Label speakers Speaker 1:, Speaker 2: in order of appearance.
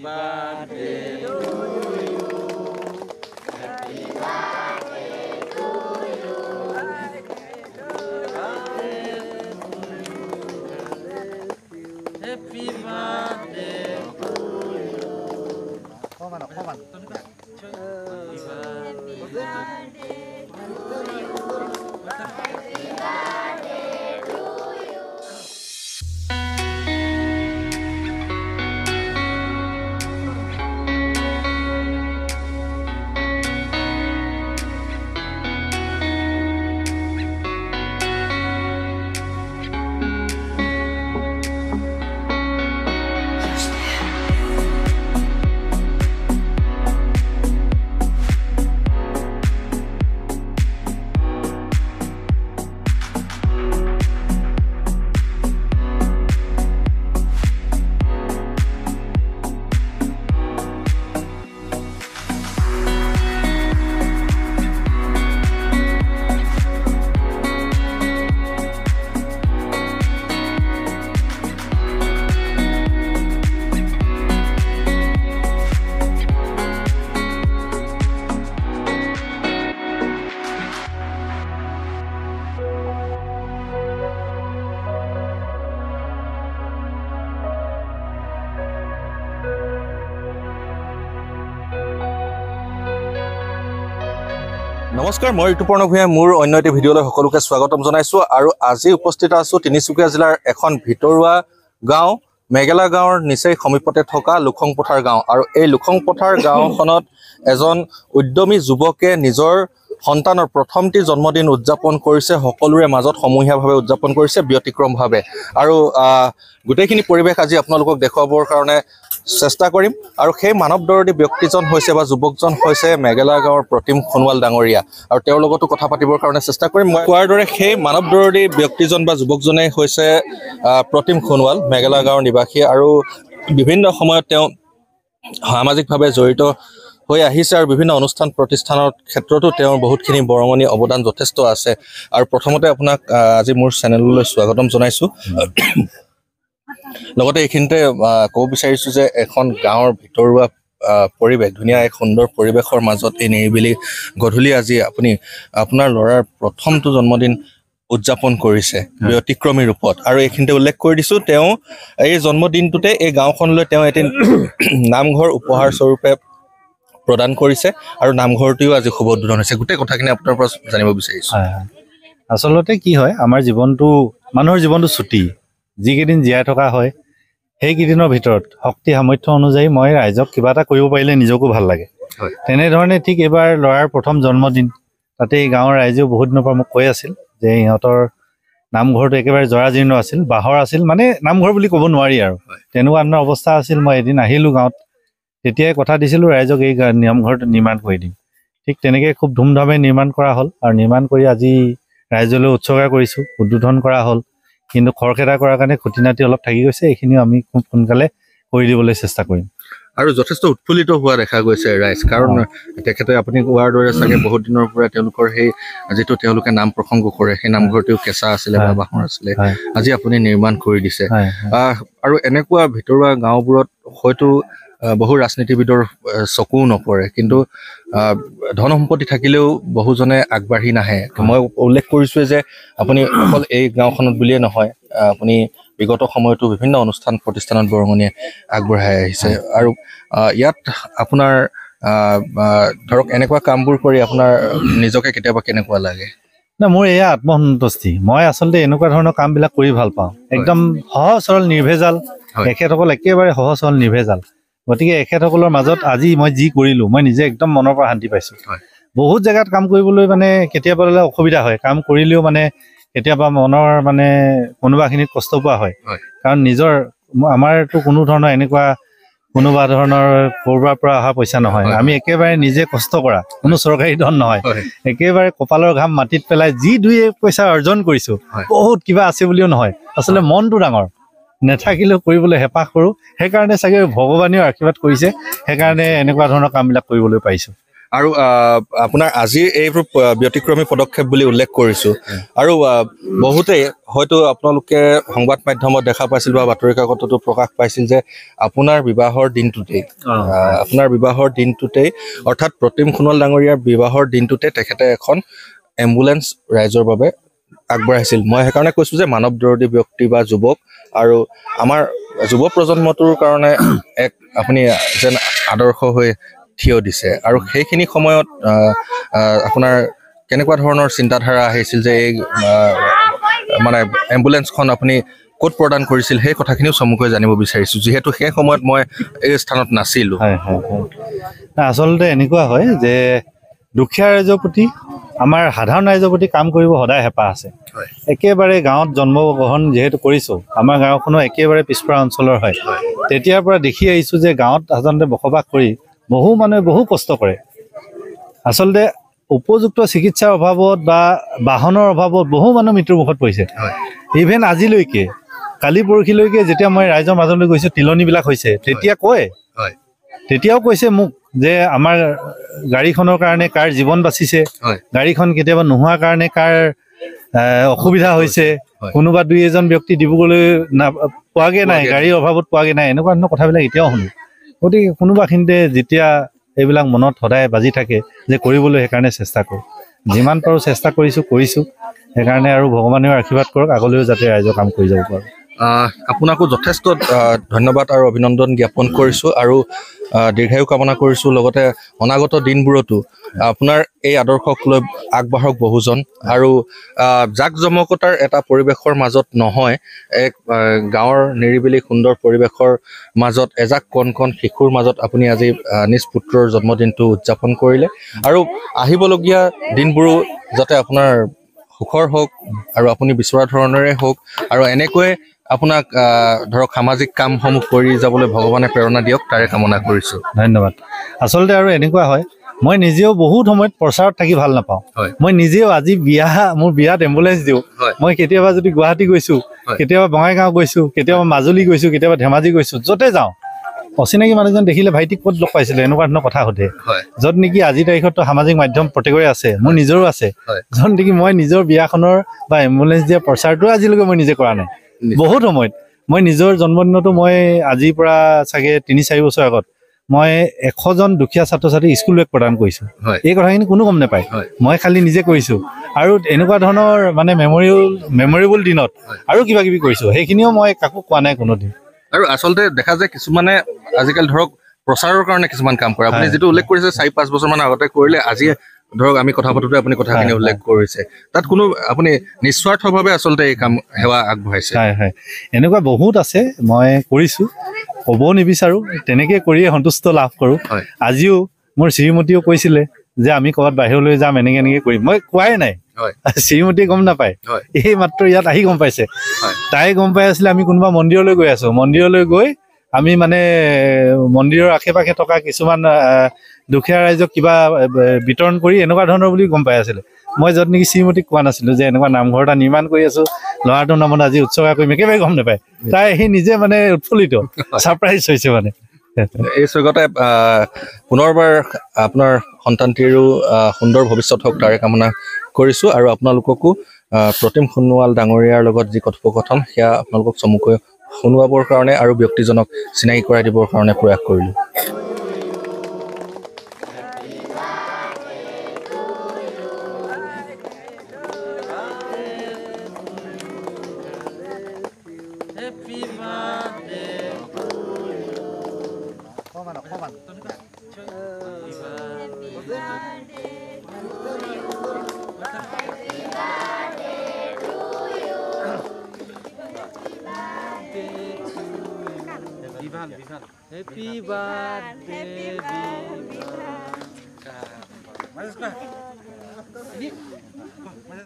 Speaker 1: birthday to you. Happy birthday to you. Happy birthday to you.
Speaker 2: Come on.
Speaker 1: Happy birthday to you.
Speaker 3: নমস্কাৰ মই ঋতুপৰ্ণ ভূঞা মোৰ অন্য এটা ভিডিঅলৈ সকলোকে স্বাগতম জনাইছো আৰু আজি উপস্থিত আছো তিনিচুকীয়া জিলাৰ এখন ভিতৰুৱা গাঁও মেগেলা গাঁৱৰ নিচেই সমীপতে থকা লুখংপথাৰ গাঁও আৰু এই লুখংপথাৰ গাঁওখনত এজন উদ্যমী যুৱকে নিজৰ সন্তানৰ প্ৰথমটি জন্মদিন উদযাপন কৰিছে সকলোৰে মাজত সমূহীয়াভাৱে উদযাপন কৰিছে ব্যতিক্ৰমভাৱে আৰু গোটেইখিনি পৰিৱেশ আজি আপোনালোকক দেখুৱাবৰ কাৰণে চেষ্টা কৰিম আৰু সেই মানৱদৰদী ব্যক্তিজন হৈছে বা যুৱকজন হৈছে মেগেলা গাঁৱৰ প্ৰতিম সোণোৱাল ডাঙৰীয়া আৰু তেওঁৰ লগতো কথা পাতিবৰ কাৰণে চেষ্টা কৰিম মই কোৱাৰ দৰে সেই মানৱদৰদী ব্যক্তিজন বা যুৱকজনে হৈছে প্ৰতিম সোণোৱাল মেগেলা গাঁৱৰ নিবাসী আৰু বিভিন্ন সময়ত তেওঁ সামাজিকভাৱে জড়িত হৈ আহিছে আৰু বিভিন্ন অনুষ্ঠান প্ৰতিষ্ঠানৰ ক্ষেত্ৰতো তেওঁৰ বহুতখিনি বৰঙণি অৱদান যথেষ্ট আছে আৰু প্ৰথমতে আপোনাক আজি মোৰ চেনেললৈ স্বাগতম জনাইছো লগতে এইখিনিতে ক'ব বিচাৰিছো যে এখন গাঁৱৰ ভিতৰুৱা পৰিৱেশ ধুনীয়া এক সুন্দৰ পৰিৱেশৰ মাজত এই নিৰিবিলি গধূলি আজি আপুনি আপোনাৰ ল'ৰাৰ প্ৰথমটো জন্মদিন উদযাপন কৰিছে ব্যতিক্ৰমী ৰূপত আৰু এইখিনিতে উল্লেখ কৰি দিছো তেওঁ এই জন্মদিনটোতে এই গাঁওখনলৈ তেওঁ এটি নামঘৰ উপহাৰ স্বৰূপে প্ৰদান কৰিছে আৰু নামঘৰটোও আজি শুভ উদ্বোধন হৈছে গোটেই কথাখিনি আপোনাৰ পৰা জানিব বিচাৰিছো
Speaker 2: আচলতে কি হয় আমাৰ জীৱনটো মানুহৰ জীৱনটো ছুটি যিকেইদিন জীয়াই থকা হয় সেইকেইদিনৰ ভিতৰত শক্তি সামৰ্থ্য অনুযায়ী মই ৰাইজক কিবা এটা কৰিব পাৰিলে নিজকো ভাল লাগে তেনেধৰণে ঠিক এইবাৰ ল'ৰাৰ প্ৰথম জন্মদিন তাতে এই গাঁৱৰ ৰাইজেও বহুত দিনৰ পৰা মোক কৈ আছিল যে ইহঁতৰ নামঘৰটো একেবাৰে জৰাজীৰ্ণ আছিল বাঁহৰ আছিল মানে নামঘৰ বুলি ক'ব নোৱাৰি আৰু তেনেকুৱা ধৰণৰ অৱস্থা আছিল মই এদিন আহিলোঁ গাঁৱত তেতিয়াই কথা দিছিলোঁ ৰাইজক এই নামঘৰটো নিৰ্মাণ কৰি দিম ঠিক তেনেকৈ খুব ধুমধামে নিৰ্মাণ কৰা হ'ল আৰু নিৰ্মাণ কৰি আজি ৰাইজলৈ উৎসৰ্গা কৰিছোঁ উদ্বোধন কৰা হ'ল কিন্তু খৰখেদা কৰাৰ কাৰণে খুটি নাটি অলপ থাকি গৈছে এইখিনিও আমি খুব সোনকালে কৰি দিবলৈ চেষ্টা কৰিম
Speaker 3: আৰু যথেষ্ট উৎফুল্লিত হোৱা দেখা গৈছে ৰাইজ কাৰণ তেখেতে আপুনি কোৱাৰ দৰে চাগে বহুত দিনৰ পৰা তেওঁলোকৰ সেই যিটো তেওঁলোকে নাম প্ৰসংগ কৰে সেই নামঘৰটোও কেঁচা আছিলে বা বাঁহৰ আছিলে আজি আপুনি নিৰ্মাণ কৰি দিছে আৰু এনেকুৱা ভিতৰুৱা গাঁওবোৰত হয়তো বহু ৰাজনীতিবিদৰ চকুও নপৰে কিন্তু ধন সম্পত্তি থাকিলেও বহুজনে আগবাঢ়ি নাহে মই উল্লেখ কৰিছোৱে যে আপুনি অকল এই গাঁওখনত বুলিয়ে নহয় আপুনি বিগত সময়তো বিভিন্ন অনুষ্ঠান প্ৰতিষ্ঠানত বৰঙণি আগবঢ়াই আহিছে আৰু ইয়াত আপোনাৰ ধৰক এনেকুৱা কামবোৰ কৰি আপোনাৰ নিজকে কেতিয়াবা কেনেকুৱা লাগে
Speaker 2: না মোৰ এয়া আত্মসন্তুষ্টি মই আচলতে এনেকুৱা ধৰণৰ কামবিলাক কৰি ভাল পাওঁ একদম সহজ সৰল নিৰ্ভেজাল এখেতসকল একেবাৰে সহজ সৰল নিৰ্ভেজাল গতিকে এখেতসকলৰ মাজত আজি মই যি কৰিলোঁ মই নিজে একদম মনৰ পৰা শান্তি পাইছোঁ বহুত জেগাত কাম কৰিবলৈ মানে কেতিয়াবা অসুবিধা হয় কাম কৰিলেও মানে কেতিয়াবা মনৰ মানে কোনোবাখিনিত কষ্ট পোৱা হয় কাৰণ নিজৰ আমাৰতো কোনো ধৰণৰ এনেকুৱা কোনোবা ধৰণৰ কৰবাৰ পৰা অহা পইচা নহয় আমি একেবাৰে নিজে কষ্ট কৰা কোনো চৰকাৰী ধন নহয় একেবাৰে কপালৰ ঘাম মাটিত পেলাই যি দুই পইচা অৰ্জন কৰিছোঁ বহুত কিবা আছে বুলিও নহয় আচলতে মনটো ডাঙৰ নেথাকিলেও কৰিবলৈ হেঁপাহ কৰোঁ সেইকাৰণে চাগে ভগৱানেও আশীৰ্বাদ কৰিছে সেইকাৰণে এনেকুৱা ধৰণৰ কামবিলাক কৰিবলৈ পাৰিছোঁ
Speaker 3: আৰু আপোনাৰ আজি এইবোৰ ব্যতিক্ৰমী পদক্ষেপ বুলি উল্লেখ কৰিছোঁ আৰু বহুতেই হয়তো আপোনালোকে সংবাদ মাধ্যমত দেখা পাইছিল বা বাতৰি কাকততো প্ৰকাশ পাইছিল যে আপোনাৰ বিবাহৰ দিনটোতেই অৰ্থাৎ প্ৰতিম সোণোৱাল ডাঙৰীয়াৰ বিবাহৰ দিনটোতে তেখেতে এখন এম্বুলেন্স ৰাইজৰ বাবে আগবঢ়াইছিল। মই সেইকাৰণে কৈছোঁ যে মানৱ দৰদী ব্যক্তি বা যুৱক আৰু আমাৰ যুৱ প্ৰজন্মটোৰ কাৰণে এক আপুনি যেন আদৰ্শ হৈ থিয় দিছে আৰু সেইখিনি সময়ত আপোনাৰ কেনেকুৱা ধৰণৰ চিন্তাধাৰা আহিছিল যে এই মানে এম্বুলেন্সখন আপুনি ক'ত প্ৰদান কৰিছিল সেই কথাখিনিও চমুকৈ জানিব বিচাৰিছোঁ, যিহেতু সেই সময়ত মই এই স্থানত নাছিলোঁ।
Speaker 2: হয় হয় হয়, আচলতে এনেকুৱা হয় যে দুখীয়া ৰাইজৰ প্ৰতি আমাৰ সাধাৰণ ৰাইজৰ প্ৰতি কাম কৰিব সদায় হেঁপাহ আছে। একেবাৰে গাঁৱত জন্মগ্ৰহণ যিহেতু কৰিছোঁ, আমাৰ গাঁওখনো একেবাৰে পিছপৰা অঞ্চলৰ হয়। তেতিয়াৰ পৰা দেখি আহিছোঁ যে গাঁৱত সাধাৰণতে বসবাস কৰি বহু মানুহে বহু কষ্ট কৰে। আচলতে উপযুক্ত চিকিৎসাৰ অভাৱত বা বাহনৰ অভাৱত বহু মানুহ মৃত্যুৰ মুখত পৰিছে। ইভেন আজিলৈকে কালি পৰহিলৈকে যেতিয়া মই ৰাইজৰ মাজলৈ গৈছোঁ তিলনিবিলাক হৈছে, তেতিয়াও কৈছে মোক যে আমাৰ গাড়ীখনৰ কাৰণে কাৰ জীৱন বাচিছে, গাড়ীখন কেতিয়াবা নোহোৱাৰ কাৰণে কাৰ অসুবিধা হৈছে, কোনোবা দুই এজন ব্যক্তি ডিব্ৰুগড়লৈ পোৱাগৈ নাই, গাড়ীৰ অভাৱত পোৱাগৈ নাই, এনেকুৱা ধৰণৰ কথাবিলাক এতিয়াও শুনো। গতিকে কোনোবাখিনিতে যেতিয়া এইবিলাক মনত সদায় বাজি থাকে যে কৰিবলৈ সেইকাৰণে চেষ্টা কৰোঁ, যিমান পাৰোঁ চেষ্টা কৰিছোঁ। সেইকাৰণে আৰু ভগৱানেও আশীৰ্বাদ কৰক, আগলৈও যাতে ৰাইজৰ কাম কৰি যাব পাৰোঁ।
Speaker 3: আপোনাকো যথেষ্ট ধন্যবাদ আৰু অভিনন্দন জ্ঞাপন কৰিছোঁ আৰু দীৰ্ঘায়ু কামনা কৰিছোঁ। লগতে অনাগত দিনবোৰতো আপোনাৰ এই আদৰ্শক লৈ আগবাঢ়ক বহুজন আৰু জাক জমকতাৰ এটা পৰিৱেশৰ মাজত নহয়, এক গাঁৱৰ নিৰিবিলি সুন্দৰ পৰিৱেশৰ মাজত এজাক কণ কণ শিশুৰ মাজত আপুনি আজি নিজ পুত্ৰৰ জন্মদিনটো উদযাপন কৰিলে আৰু আহিবলগীয়া দিনবোৰো যাতে আপোনাৰ সুখৰ হওক আৰু আপুনি বিচৰা ধৰণৰে হওক আৰু এনেকৈ আপোনাক ধৰক সামাজিক কামসমূহ কৰি যাবলৈ ভগৱানে প্ৰেৰণা দিয়ক, তাৰে কামনা কৰিছোঁ।
Speaker 2: ধন্যবাদ। আচলতে আৰু এনেকুৱা হয়, মই নিজেও বহুত সময়ত প্ৰচাৰত থাকি ভাল নাপাওঁ। মই নিজেও আজি মোৰ বিয়াত এম্বুলেন্স দিওঁ। মই কেতিয়াবা যদি গুৱাহাটী গৈছোঁ, কেতিয়াবা বঙাইগাঁও গৈছোঁ, কেতিয়াবা মাজুলী গৈছোঁ, কেতিয়াবা ধেমাজি গৈছোঁ, য'তে যাওঁ অচিনাকি মানুহজন দেখিলে ভাইটিক ক'ত লগ পাইছিলে এনেকুৱা ধৰণৰ কথা সোধে। য'ত নেকি আজিৰ তাৰিখততো সামাজিক মাধ্যম প্ৰত্যেকৰে আছে, মোৰ নিজৰো আছে, য'ত নেকি মই নিজৰ বিয়াখনৰ বা এম্বুলেন্স দিয়া প্ৰচাৰটো আজিলৈকে মই নিজে কৰা নাই। বহুত সময়ত মই নিজৰ জন্মদিনতো মই আজিৰ পৰা চাগে 3-4 বছৰ আগত মই 100জন দুখীয়া ছাত্ৰ ছাত্ৰী স্কুল বেগ প্ৰদান কৰিছোঁ। এই কথাখিনি কোনো গম নাপায়, মই খালি নিজে কৰিছোঁ আৰু এনেকুৱা ধৰণৰ মানে মেমৰেবল দিনত আৰু কিবা কিবি কৰিছোঁ, সেইখিনিও মই কাকো কোৱা নাই কোনোদিন।
Speaker 3: আৰু আচলতে দেখা যায় কিছুমানে আজিকালি ধৰক প্ৰচাৰৰ কাৰণে কিছুমান কাম কৰে। আপুনি যিটো উল্লেখ কৰিছে 4-5 বছৰমান আগতে কৰিলে, আজি ধৰক আমি কথা পাতোতে আপুনি কথাখিনি উল্লেখ কৰিছে, তাত কোনো আপুনি নিস্বাৰ্থভাৱে আচলতে এই কাম সেৱা আগবঢ়াইছে।
Speaker 2: হয়, এনেকুৱা বহুত আছে, মই কৰিছোঁ, ক'ব নিবিচাৰোঁ, তেনেকৈ কৰিয়ে সন্তুষ্ট লাভ কৰোঁ। আজিও মোৰ শ্ৰীমতীয়েও কৈছিলে যে আমি ক'ৰবাত বাহিৰলৈ যাম, এনেকৈ কৰিম, মই কোৱাই নাই। শ্ৰীমতীয়ে গম নাপায়, এই মাত্ৰ ইয়াত আহি গম পাইছে। তাই গম পাই আছিলে আমি কোনোবা মন্দিৰলৈ গৈ আছোঁ, মন্দিৰলৈ গৈ আমি মানে মন্দিৰৰ আশে পাশে থকা কিছুমান দুখীয়া ৰাইজক কিবা বিতৰণ কৰি এনেকুৱা ধৰণৰ বুলি গম পাই আছিলে। মই য'ত নেকি শ্ৰীমতীক কোৱা নাছিলোঁ যে এনেকুৱা নামঘৰ এটা নিৰ্মাণ কৰি আছোঁ, ল'ৰাটোৰ নামত আজি উৎসৰ্গা কৰিম, একেবাৰে গম নাপায়। তাই সি নিজে মানে উৎফুল্লিত, ছাৰপ্ৰাইজ হৈছে মানে।
Speaker 3: এই স্বৰ্গতে পুনৰবাৰ আপোনাৰ সন্তানটিৰো সুন্দৰ ভৱিষ্যত হওক তাৰে কামনা কৰিছোঁ আৰু আপোনালোককো প্ৰতিম সোণোৱাল ডাঙৰীয়াৰ লগত যি কথোপকথন সেয়া আপোনালোকক চমুকৈ শুনোৱাবৰ কাৰণে আৰু ব্যক্তিজনক চিনাকি কৰাই দিবৰ কাৰণে প্ৰয়াস কৰিলোঁ।
Speaker 1: Happy birthday,